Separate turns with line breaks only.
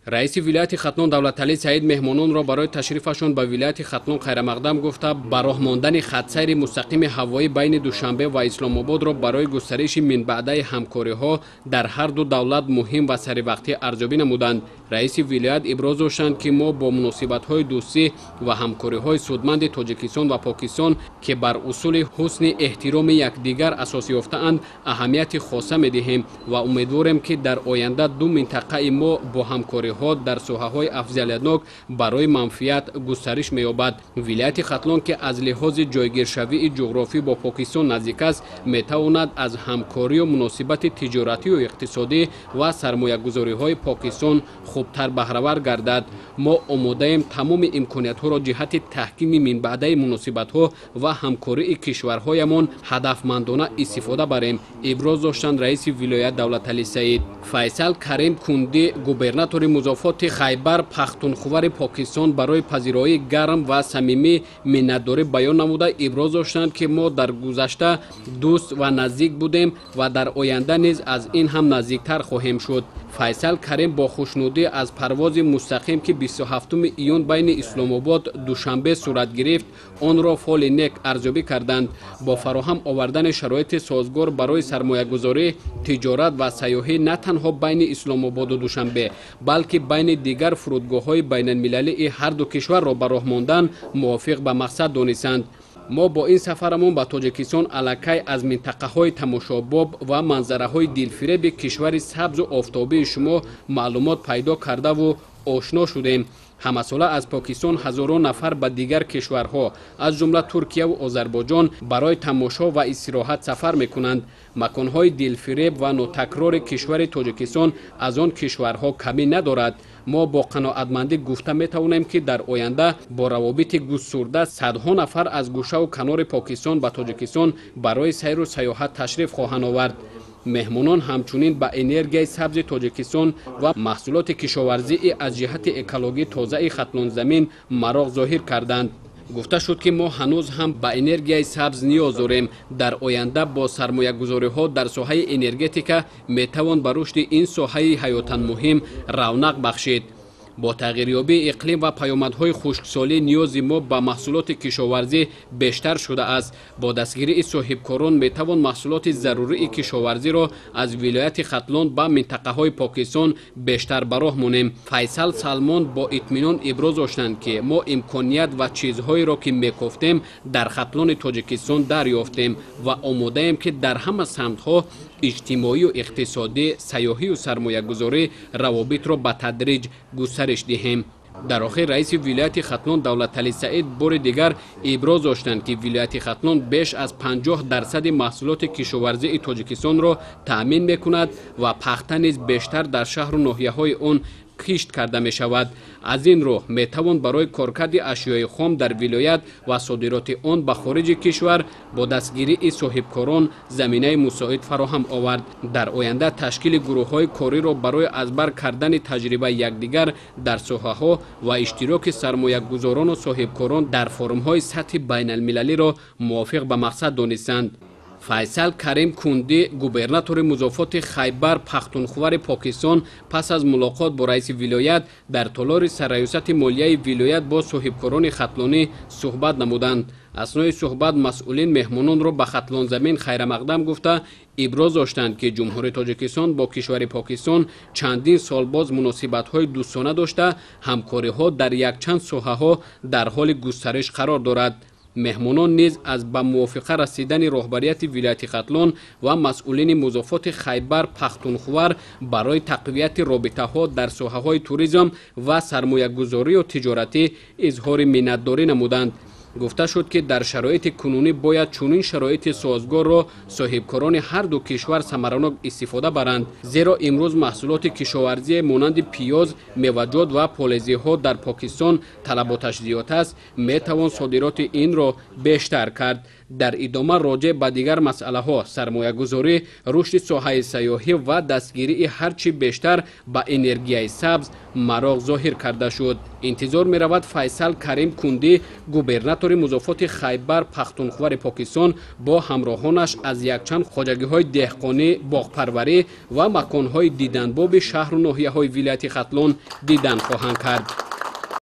раиси вилояти Хатлон Давлаталӣ Саид меҳмононро барои ташрифашон ба вилояти Хатлон хайрамақдам гуфта, ба роҳ мондани хатсайри мустақими ҳавоӣ байни Душанбе ва Исломободро барои густариши минбаъдаи ҳамкориҳо дар ҳар ду давлат муҳим ва саривақтӣ арзёбӣ намуданд. раиси вилоят иброз доштанд, ки мо бо муносибатҳои дӯстӣ ва ҳамкориҳои судманди Тоҷикистон ва Покистон, ки бар усули ҳусни эҳтироми якдигар асос ёфтаанд, аҳамияти хоса медиҳем ва умедворем, ки дар оянда ду минтақаи мо бо ҳамкориҳо дар соҳаҳои афзалиятнок барои манфиат густариш меёбад. вилояти Хатлон, ки аз лиҳози ҷойгиршавии ҷуғрофӣ бо Покистон наздик аст, метавонад аз ҳамкорию муносибати тиҷоратию иқтисодӣ ва сармоягузориҳои Покистон хубтар баҳравар гардад. мо омодаем тамоми имкониятҳоро ҷиҳати таҳкими минбаъдаи муносибатҳо ва ҳамкории кишварҳоямон ҳадафмандона истифода барем, иброз доштанд раиси вилоят Давлаталӣ Саид. Файсал Карим Кунди, губернатори музофоти Хайбар Пахтунхувари Покистон, барои пазироии гарм ва самимӣ миннатдорӣ баён намуда, иброз доштанд, ки мо дар гузашта дӯст ва наздик будем ва дар оянда низ аз ин ҳам наздиктар хоҳем шуд. Файсал Карим бо хушнудӣ аз парвози мустақим, ки 27 июн байни Исломобод Душанбе сурат гирифт, онро фоли нек арзёбӣ карданд. бо фароҳам овардани шароити созгор барои сармоягузорӣ, тиҷорат ва сайёҳӣ на танҳо байни Исломободу Душанбе, балки байни дигар фурудгоҳҳои байналмилалии ҳар ду кишварро ба роҳ мондан мувофиқ ба мақсад донистанд. мо бо ин сафарамон ба Тоҷикистон аллакай аз минтақаҳои тамошобоб ва манзараҳои дилфиреби кишвари сабзу офтобии шумо маълумот пайдо кардаву ошно шудем. ҳамасола аз Покистон ҳазорон нафар ба дигар кишварҳо, аз ҷумла Туркияву Озарбойҷон, барои тамошо ва истироҳат сафар мекунанд. маконҳои дилфиреб ва нотакрори кишвари Тоҷикистон аз он кишварҳо камӣ надорад. мо бо қаноатмандӣ гуфта метавонем, ки дар оянда бо равобити густурда садҳо нафар аз гӯшаву канори Покистон ба Тоҷикистон барои сайру саёҳат ташриф хоҳанд овард. меҳмонон ҳамчунин ба энергияи сабзи Тоҷикистон ва маҳсулоти кишоварзии аз ҷиҳати экологии тозаи Хатлонзамин мароғ зоҳир карданд. гуфта шуд, ки мо ҳанӯз ҳам ба энергияи сабз ниёз дорем. дар оянда бо сармоягузориҳо дар соҳаи энергетика метавон ба рушди ин соҳаи ҳаётан муҳим равнақ бахшид. бо тағйирёбии иқлим ва паёмадҳои хушксолӣ ниёзи мо ба маҳсулоти кишоварзӣ бештар шудааст. бо дастгирии соҳибкорон метавон маҳсулоти зарурии кишоварзиро аз вилояти Хатлон ба минтақаҳои Покистон бештар ба роҳ монем. Файсал Салмон бо итминон иброз доштанд, ки мо имконият ва чизҳоеро, ки мекофтем, дар Хатлони Тоҷикистон дарёфтем ва омодаем, ки дар ҳама самтҳо иҷтимоию иқтисодӣ, сайёҳию сармоягузорӣ равобитро ба тадриҷ густариш диҳем. дар охир раиси вилояти Хатлон Давлаталӣ Саид бори дигар иброз доштанд, ки вилояти Хатлон беш аз 50% маҳсулоти кишоварзии Тоҷикистонро таъмин мекунад ва пахта низ бештар дар шаҳру ноҳияҳои он кишт карда мешавад. аз ин роҳ метавон барои коркарди ашёи хом дар вилоят ва содироти он ба хориҷи кишвар бо дастгирии соҳибкорон заминаи мусоид фароҳам овард. дар оянда ташкили гурӯҳҳои кориро барои азбар кардани таҷрибаи якдигар дар соҳаҳо ва иштироки сармоягузорону соҳибкорон дар форумҳои сатҳи байналмилалиро мувофиқ ба мақсад донистанд. Файсал Карим Кунди, губернатори музофоти Хайбар Пахтунхувари Покистон, пас аз мулоқот бо раиси вилоят дар толори сарраёсати молияи вилоят бо соҳибкорони хатлонӣ суҳбат намуданд. аснои суҳбат масъулин меҳмононро ба Хатлонзамин хайрамақдам гуфта, иброз доштанд, ки ҷумҳурии Тоҷикистон бо кишвари Покистон чандин сол боз муносибатҳои дӯстона дошта, ҳамкориҳо дар якчанд соҳаҳо дар ҳоли густариш қарор дорад. меҳмонон низ аз ба мувофиқа расидани роҳбарияти вилояти Хатлон ва масъулини музофоти Хайбар Пахтунхувар барои тақвияти робитаҳо дар соҳаҳои туризм ва сармоягузорию тиҷоратӣ изҳори миннатдорӣ намуданд. гуфта шуд, ки дар шароити кунунӣ бояд чунин шароити созгорро соҳибкорони ҳар ду кишвар самаранок истифода баранд, зеро имрӯз маҳсулоти кишоварзие монанди пиёз, меваҷот ва полезиҳо дар Покистон талаботаш зиёд аст, метавон содироти инро бештар кард. дар идома роҷеъ ба дигар масъалаҳо сармоягузорӣ, рушди соҳаи сайёҳӣ ва дастгирии ҳарчи бештар ба энергияи сабз мароғ зоҳир карда шуд. интизор меравад Файсал Карим Кундӣ, губернатори музофоти Хайбар Пахтунхвари Покистон, бо ҳамроҳонаш аз якчанд хоҷагиҳои деҳқонӣ, боғпарварӣ ва маконҳои диданбоби шаҳру ноҳияҳои вилояти Хатлон дидан хоҳанд кард.